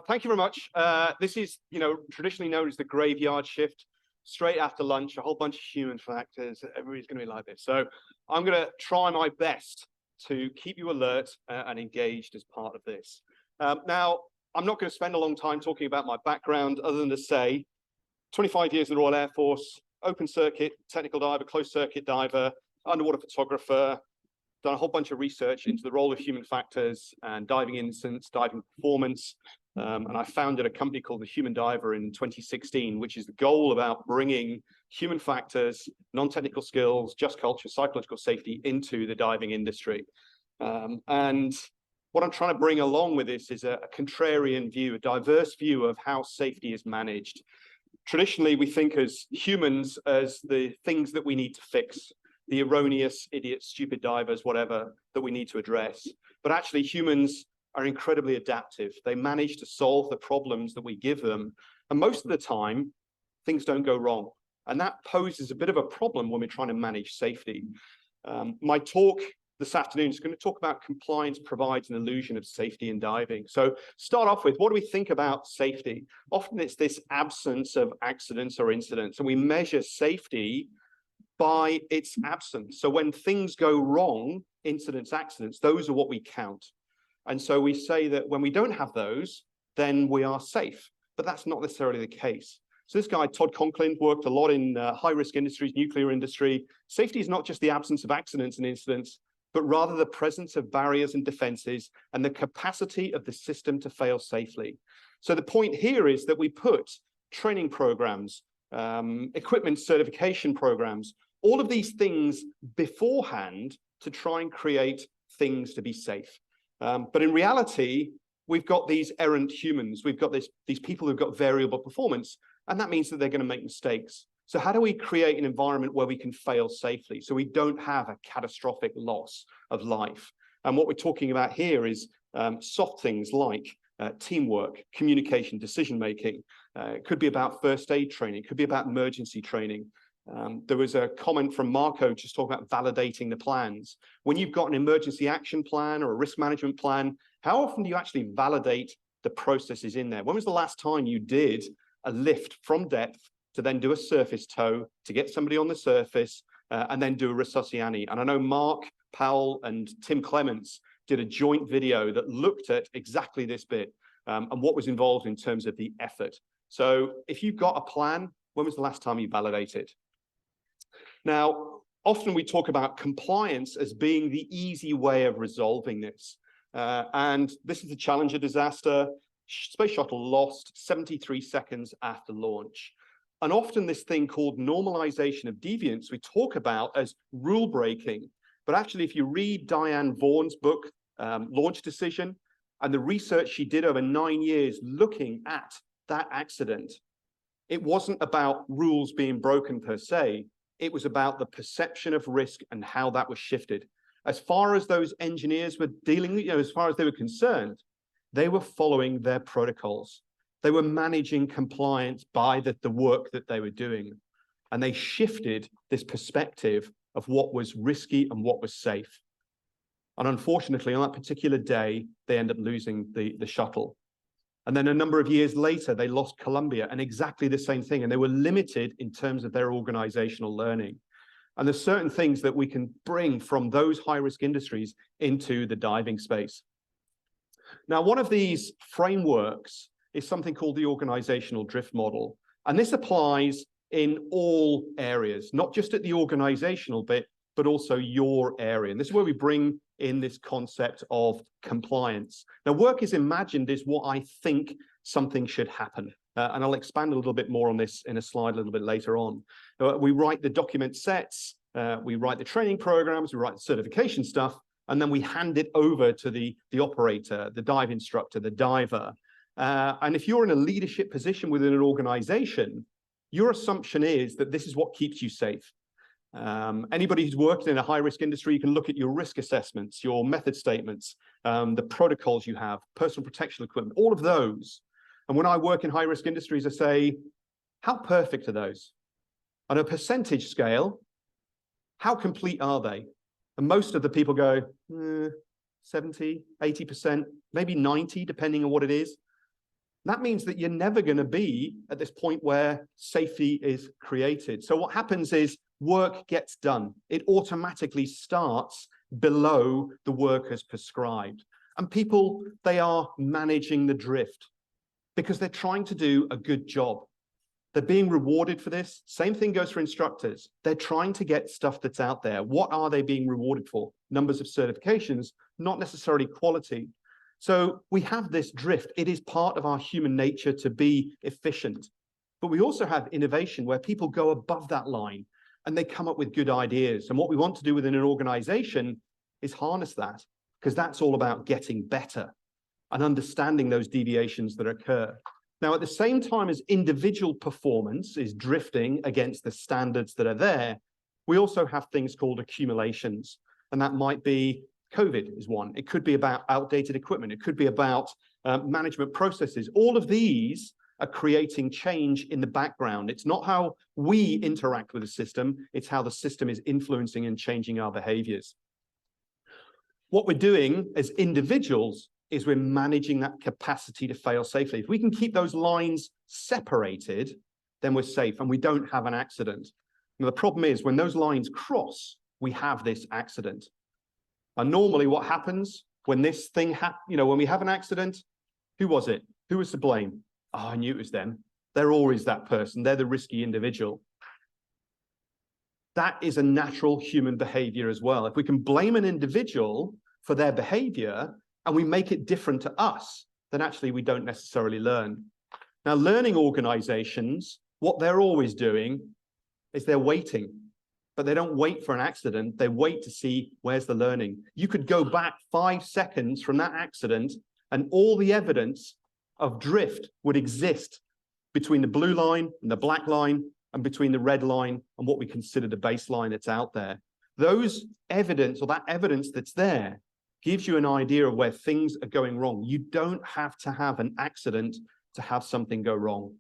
Thank you very much. This is, traditionally known as the graveyard shift. Straight after lunch, a whole bunch of human factors. Everybody's going to be like this. So I'm going to try my best to keep you alert and engaged as part of this. Now, I'm not going to spend a long time talking about my background, other than to say 25 years in the Royal Air Force, open circuit, technical diver, closed circuit diver, underwater photographer, done a whole bunch of research into the role of human factors and diving incidents, diving performance. And I founded a company called The Human Diver in 2016, which is the goal about bringing human factors, non-technical skills, just culture, psychological safety into the diving industry. And what I'm trying to bring along with this is a contrarian view, a diverse view of how safety is managed. Traditionally, we think as humans as the things that we need to fix, the erroneous, idiots, stupid divers, whatever, that we need to address. But actually, humans are incredibly adaptive. They manage to solve the problems that we give them. And most of the time, things don't go wrong. And that poses a bit of a problem when we're trying to manage safety. My talk this afternoon is going to talk about compliance provides an illusion of safety in diving. So start off with, what do we think about safety? Often it's this absence of accidents or incidents, and we measure safety by its absence. So when things go wrong, incidents, accidents, those are what we count. And so we say that when we don't have those, then we are safe, but that's not necessarily the case. So this guy, Todd Conklin, worked a lot in high-risk industries, nuclear industry. Safety is not just the absence of accidents and incidents, but rather the presence of barriers and defenses and the capacity of the system to fail safely. So the point here is that we put training programs, equipment certification programs, all of these things beforehand to try and create things to be safe. But in reality, we've got these errant humans. We've got these people who've got variable performance, and that means that they're going to make mistakes. So how do we create an environment where we can fail safely so we don't have a catastrophic loss of life? And what we're talking about here is soft things like teamwork, communication, decision-making. It could be about first aid training. It could be about emergency training. There was a comment from Marco just talking about validating the plans. When you've got an emergency action plan or a risk management plan, how often do you actually validate the processes in there? When was the last time you did a lift from depth to then do a surface tow to get somebody on the surface and then do a resusciani? And I know Mark Powell and Tim Clements did a joint video that looked at exactly this bit and what was involved in terms of the effort. So if you've got a plan, when was the last time you validated? Now, often we talk about compliance as being the easy way of resolving this. And this is the Challenger disaster. Space shuttle lost 73 seconds after launch. And often this thing called normalization of deviance, we talk about as rule breaking. But actually, if you read Diane Vaughan's book, Launch Decision, and the research she did over 9 years looking at that accident, it wasn't about rules being broken per se. It was about the perception of risk and how that was shifted. As far as those engineers were dealing, as far as they were concerned, they were following their protocols. They were managing compliance by the work that they were doing. And they shifted this perspective of what was risky and what was safe. And unfortunately, on that particular day, they end up losing the shuttle. And then a number of years later, they lost Columbia, and exactly the same thing. And they were limited in terms of their organizational learning. And there's certain things that we can bring from those high-risk industries into the diving space. Now, one of these frameworks is something called the organizational drift model. And this applies in all areas, not just at the organizational bit, but also your area. And this is where we bring in this concept of compliance. Now, work is imagined as what I think something should happen. And I'll expand a little bit more on this in a slide a little bit later on. We write the document sets, we write the training programs, we write the certification stuff, and then we hand it over to the operator, the dive instructor, the diver. And if you're in a leadership position within an organization, your assumption is that this is what keeps you safe. Anybody who's worked in a high-risk industry, you can look at your risk assessments, your method statements, the protocols you have, personal protection equipment, all of those. And when I work in high-risk industries, I say, how perfect are those? On a percentage scale, how complete are they? And most of the people go, 70, 80%, maybe 90, depending on what it is. That means that you're never going to be at this point where safety is created. So what happens is work gets done. It automatically starts below the workers prescribed. And people, they are managing the drift because they're trying to do a good job. They're being rewarded for this. Same thing goes for instructors. They're trying to get stuff that's out there. What are they being rewarded for? Numbers of certifications, not necessarily quality. So we have this drift. It is part of our human nature to be efficient. But we also have innovation where people go above that line and they come up with good ideas. And what we want to do within an organization is harness that, because that's all about getting better and understanding those deviations that occur. Now, at the same time as individual performance is drifting against the standards that are there, we also have things called accumulations. And that might be COVID is one. It could be about outdated equipment. It could be about management processes. All of these are creating change in the background. It's not how we interact with the system. It's how the system is influencing and changing our behaviors. What we're doing as individuals is we're managing that capacity to fail safely. If we can keep those lines separated, then we're safe and we don't have an accident. Now, the problem is when those lines cross, we have this accident. And normally what happens when this thing when we have an accident, who was it? Who was to blame? Oh, I knew it was them. They're always that person. They're the risky individual. That is a natural human behavior as well. If we can blame an individual for their behavior and we make it different to us, then actually we don't necessarily learn. Now, learning organizations, what they're always doing is they're waiting. But they don't wait for an accident. They wait to see where's the learning. You could go back 5 seconds from that accident and all the evidence of drift would exist between the blue line and the black line and between the red line and what we consider the baseline that's out there. Those evidence or that evidence that's there gives you an idea of where things are going wrong. You don't have to have an accident to have something go wrong.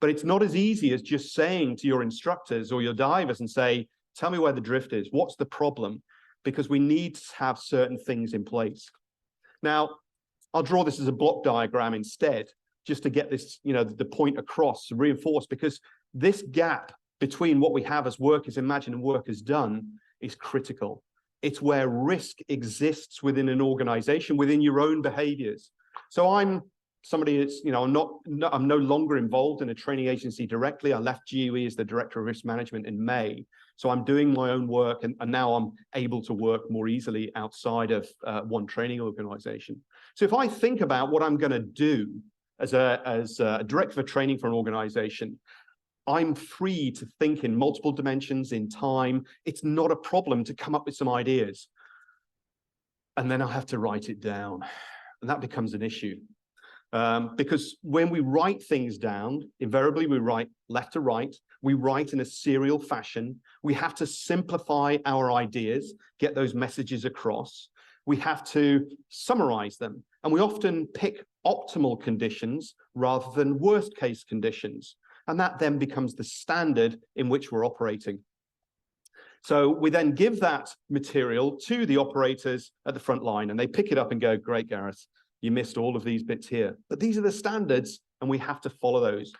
But it's not as easy as just saying to your instructors or your divers and say, tell me where the drift is. What's the problem? Because we need to have certain things in place. Now, I'll draw this as a block diagram instead, just to get this, the point across, reinforced, because this gap between what we have as work is imagined and work is done is critical. It's where risk exists within an organization, within your own behaviors. So I'm somebody that's, I'm no longer involved in a training agency directly. I left GUE as the Director of Risk Management in May. So I'm doing my own work and now I'm able to work more easily outside of one training organization. So if I think about what I'm going to do as a director of training for an organization, I'm free to think in multiple dimensions in time. It's not a problem to come up with some ideas. And then I have to write it down. And that becomes an issue. Because when we write things down, invariably we write left to right, we write in a serial fashion, we have to simplify our ideas, get those messages across, we have to summarize them, and we often pick optimal conditions rather than worst case conditions, and that then becomes the standard in which we're operating. So we then give that material to the operators at the front line, and they pick it up and go, great, Gareth. You missed all of these bits here. But these are the standards, and we have to follow those.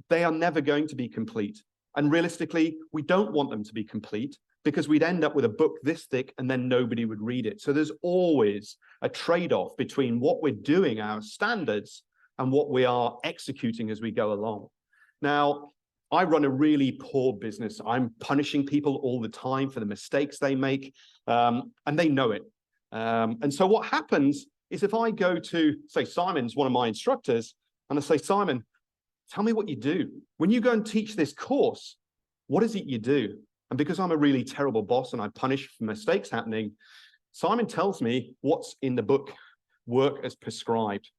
They are never going to be complete. And realistically, we don't want them to be complete because we'd end up with a book this thick and then nobody would read it. So there's always a trade-off between what we're doing, our standards, and what we are executing as we go along. Now, I run a really poor business. I'm punishing people all the time for the mistakes they make, and they know it. And so what happens is if I go to, say, Simon's one of my instructors, and I say, Simon, tell me what you do. When you go and teach this course, what is it you do? And because I'm a really terrible boss and I punish for mistakes happening, Simon tells me what's in the book, work as prescribed.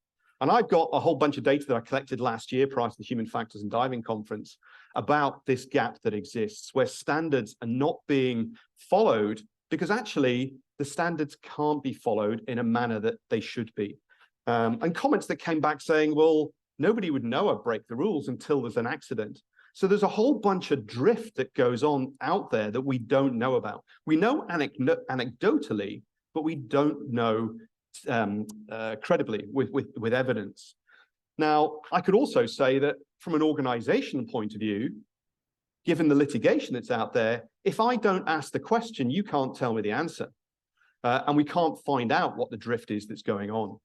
And I've got a whole bunch of data that I collected last year prior to the Human Factors and Diving Conference about this gap that exists, where standards are not being followed because actually the standards can't be followed in a manner that they should be. And comments that came back saying, well, nobody would know I break the rules until there's an accident. So there's a whole bunch of drift that goes on out there that we don't know about. We know anecdotally, but we don't know credibly with evidence. Now, I could also say that from an organizational point of view, given the litigation that's out there, if I don't ask the question, you can't tell me the answer. And we can't find out what the drift is that's going on.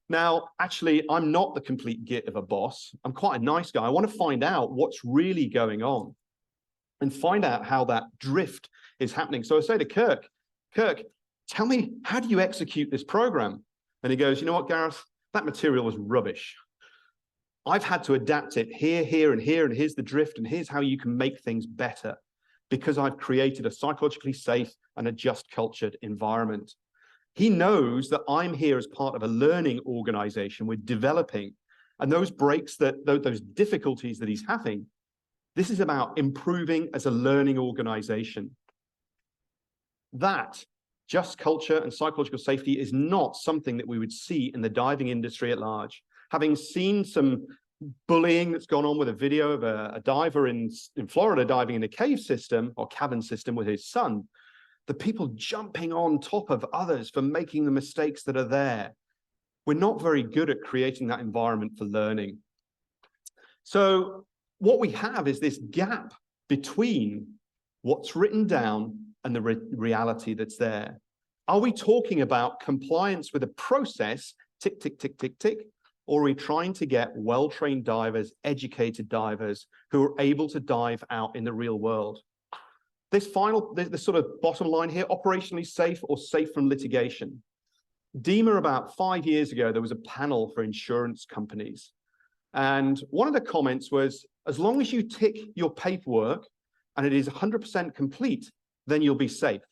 Now, actually, I'm not the complete git of a boss. I'm quite a nice guy. I want to find out what's really going on and find out how that drift is happening. So I say to Kirk, tell me, how do you execute this program? And he goes, you know what, Gareth, that material was rubbish. I've had to adapt it here, here, and here, and here's the drift, and here's how you can make things better, because I've created a psychologically safe and a just cultured environment. He knows that I'm here as part of a learning organization we're developing, and those breaks, those difficulties that he's having, this is about improving as a learning organization. That just culture and psychological safety is not something that we would see in the diving industry at large. Having seen some bullying that's gone on with a video of a diver in Florida diving in a cave system or cabin system with his son, the people jumping on top of others for making the mistakes that are there. We're not very good at creating that environment for learning. So what we have is this gap between what's written down and the reality that's there. Are we talking about compliance with a process, tick, tick, tick, tick, tick, or are we trying to get well-trained divers, educated divers who are able to dive out in the real world? This sort of bottom line here, operationally safe or safe from litigation. DEMA, about 5 years ago, there was a panel for insurance companies. And one of the comments was, as long as you tick your paperwork and it is 100% complete, then you'll be safe.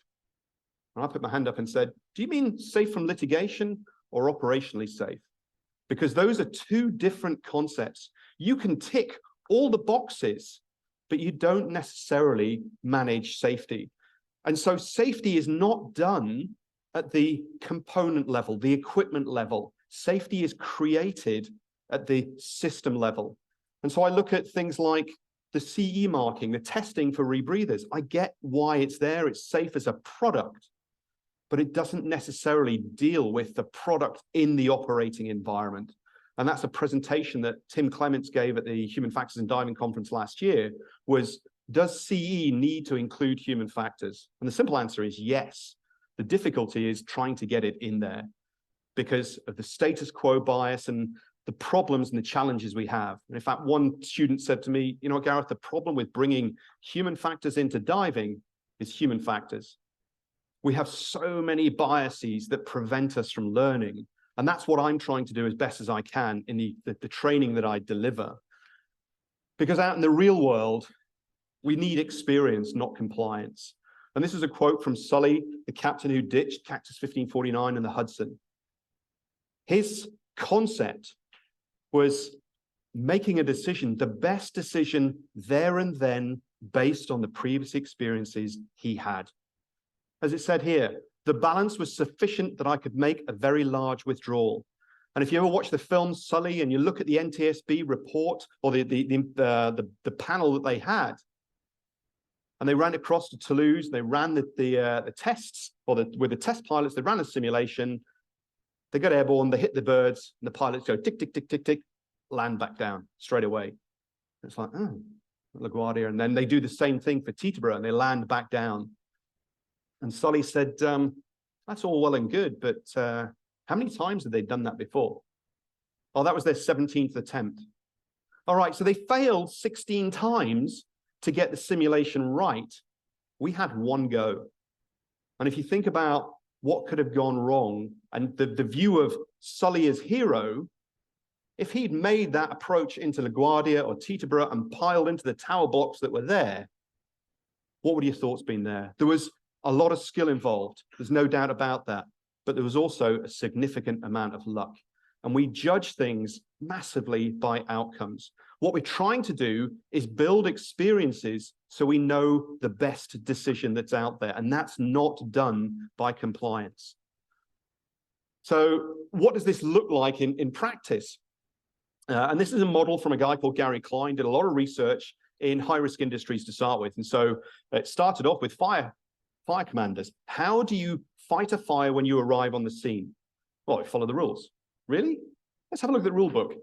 And I put my hand up and said, do you mean safe from litigation or operationally safe? Because those are two different concepts. You can tick all the boxes, but you don't necessarily manage safety. And so safety is not done at the component level, the equipment level. Safety is created at the system level. And so I look at things like the CE marking, the testing for rebreathers. I get why it's there. It's safe as a product, but it doesn't necessarily deal with the product in the operating environment. And that's a presentation that Tim Clements gave at the Human Factors in Diving Conference last year, was, does CE need to include human factors? And the simple answer is yes. The difficulty is trying to get it in there because of the status quo bias and the problems and the challenges we have. And in fact, one student said to me, you know, Gareth, the problem with bringing human factors into diving is human factors. We have so many biases that prevent us from learning. And that's what I'm trying to do as best as I can in the training that I deliver. Because out in the real world, we need experience, not compliance. And this is a quote from Sully, the captain who ditched Cactus 1549 in the Hudson. His concept was making a decision, the best decision there and then, based on the previous experiences he had. As it said here, the balance was sufficient that I could make a very large withdrawal. And if you ever watch the film Sully and you look at the NTSB report or the panel that they had, and they ran across to Toulouse, they ran the tests, or with the test pilots, they ran a simulation, they got airborne, they hit the birds, and the pilots go tick, tick, tick, tick, tick, land back down straight away. It's like, oh, LaGuardia. And then they do the same thing for Teterboro, and they land back down. And Sully said, that's all well and good, but how many times had they done that before? Oh, that was their 17th attempt. All right, so they failed 16 times to get the simulation right. We had one go. And if you think about what could have gone wrong and the view of Sully as hero, if he'd made that approach into LaGuardia or Teterboro and piled into the tower blocks that were there, what would your thoughts been there? There was a lot of skill involved. There's no doubt about that. But there was also a significant amount of luck. And we judge things massively by outcomes. What we're trying to do is build experiences so we know the best decision that's out there. And that's not done by compliance. So what does this look like in practice? And this is a model from a guy called Gary Klein, did a lot of research in high-risk industries to start with. And so it started off with fire commanders. How do you fight a fire when you arrive on the scene? Well, follow the rules. Really? Let's have a look at the rule book.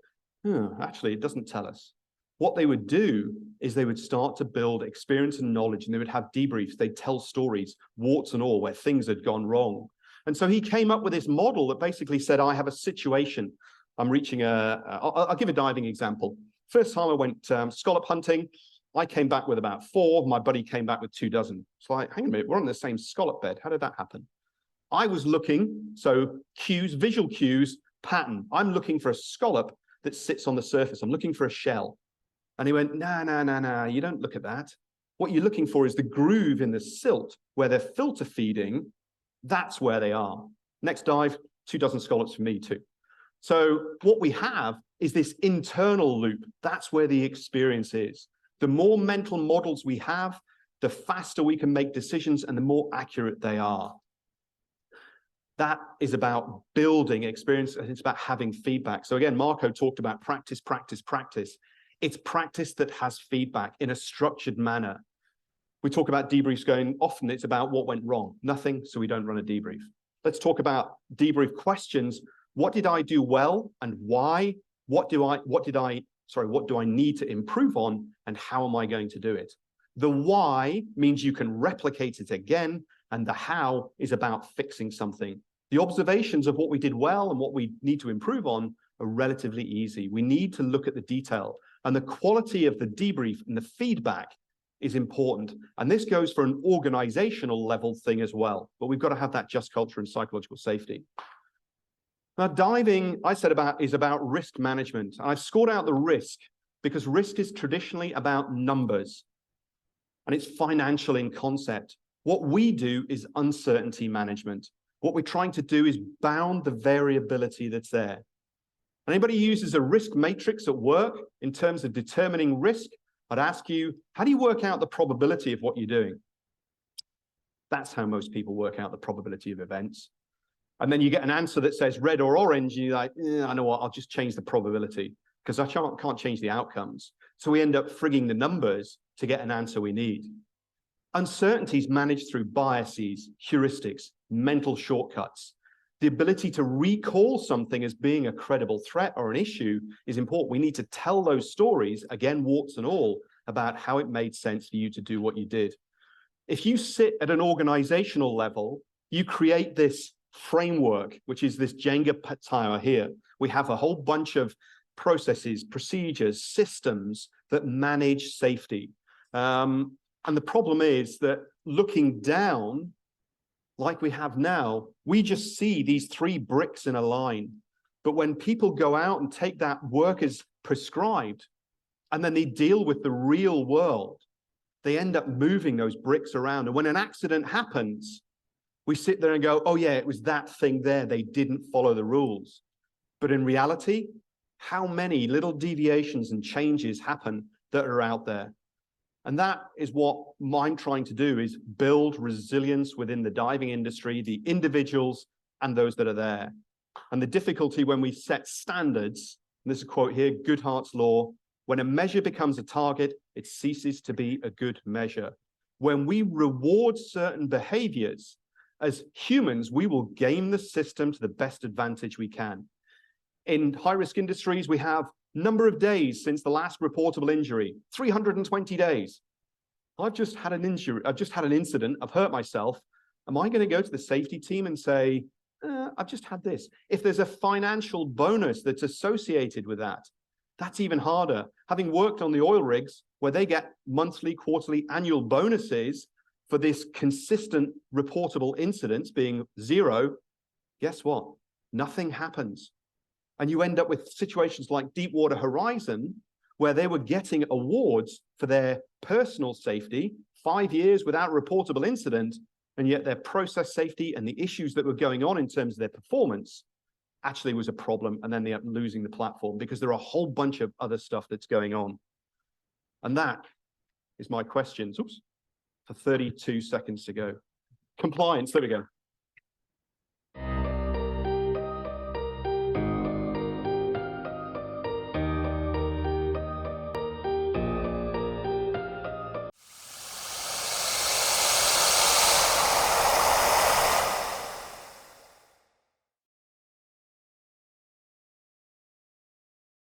Actually, it doesn't tell us. What they would do is they would start to build experience and knowledge, and they would have debriefs. They'd tell stories, warts and all, where things had gone wrong. And so he came up with this model that basically said, I have a situation. I'm reaching I'll give a diving example. First time I went scallop hunting, I came back with about 4. My buddy came back with 24. It's like, hang on a minute, we're on the same scallop bed. How did that happen? I was looking, so cues, visual cues, pattern. I'm looking for a scallop that sits on the surface. I'm looking for a shell. And he went, no, you don't look at that. What you're looking for is the groove in the silt where they're filter feeding. That's where they are. Next dive, 24 scallops for me too. So what we have is this internal loop. That's where the experience is. The more mental models we have, the faster we can make decisions and the more accurate they are. That is about building experience, and it's about having feedback. So again, Marco talked about practice, practice, practice. It's practice that has feedback in a structured manner. We talk about debriefs going, often it's about what went wrong. Nothing, so we don't run a debrief. Let's talk about debrief questions. What did I do well and why? What do I need to improve on, and how am I going to do it? The why means you can replicate it again, and the how is about fixing something. The observations of what we did well and what we need to improve on are relatively easy. We need to look at the detail, and the quality of the debrief and the feedback is important. And this goes for an organizational level thing as well, but we've got to have that just culture and psychological safety. Now, diving, I said is about risk management. I've scored out the risk because risk is traditionally about numbers, and it's financial in concept. What we do is uncertainty management. What we're trying to do is bound the variability that's there. Anybody who uses a risk matrix at work in terms of determining risk, I'd ask you, how do you work out the probability of what you're doing? That's how most people work out the probability of events. And then you get an answer that says red or orange, and you're like, I know what, I'll just change the probability because I can't change the outcomes. So we end up frigging the numbers to get an answer we need. Uncertainty is managed through biases, heuristics, mental shortcuts. The ability to recall something as being a credible threat or an issue is important. We need to tell those stories, again, warts and all, about how it made sense for you to do what you did. If you sit at an organizational level, you create this framework, which is this Jenga tower here. We have a whole bunch of processes, procedures, systems that manage safety. And the problem is that looking down, like we have now, we just see these 3 bricks in a line. But when people go out and take that work as prescribed, and then they deal with the real world, they end up moving those bricks around. And when an accident happens, we sit there and go, oh yeah, it was that thing there. They didn't follow the rules. But in reality, how many little deviations and changes happen that are out there? And that is what I'm trying to do, is build resilience within the diving industry, the individuals and those that are there. And the difficulty when we set standards, and this is a quote here, Goodhart's law, when a measure becomes a target, it ceases to be a good measure. When we reward certain behaviors, as humans, we will game the system to the best advantage we can. In high-risk industries, we have number of days since the last reportable injury, 320 days. I've just had an injury, I've just had an incident, I've hurt myself. Am I going to go to the safety team and say, I've just had this? If there's a financial bonus that's associated with that, that's even harder. Having worked on the oil rigs where they get monthly, quarterly, annual bonuses for this consistent reportable incidents being 0, guess what? Nothing happens. And you end up with situations like Deepwater Horizon, where they were getting awards for their personal safety, 5 years without reportable incident, and yet their process safety and the issues that were going on in terms of their performance actually was a problem, and then they ended up losing the platform because there are a whole bunch of other stuff that's going on. And that is my questions. Oops, for 32 seconds to go. Compliance, there we go.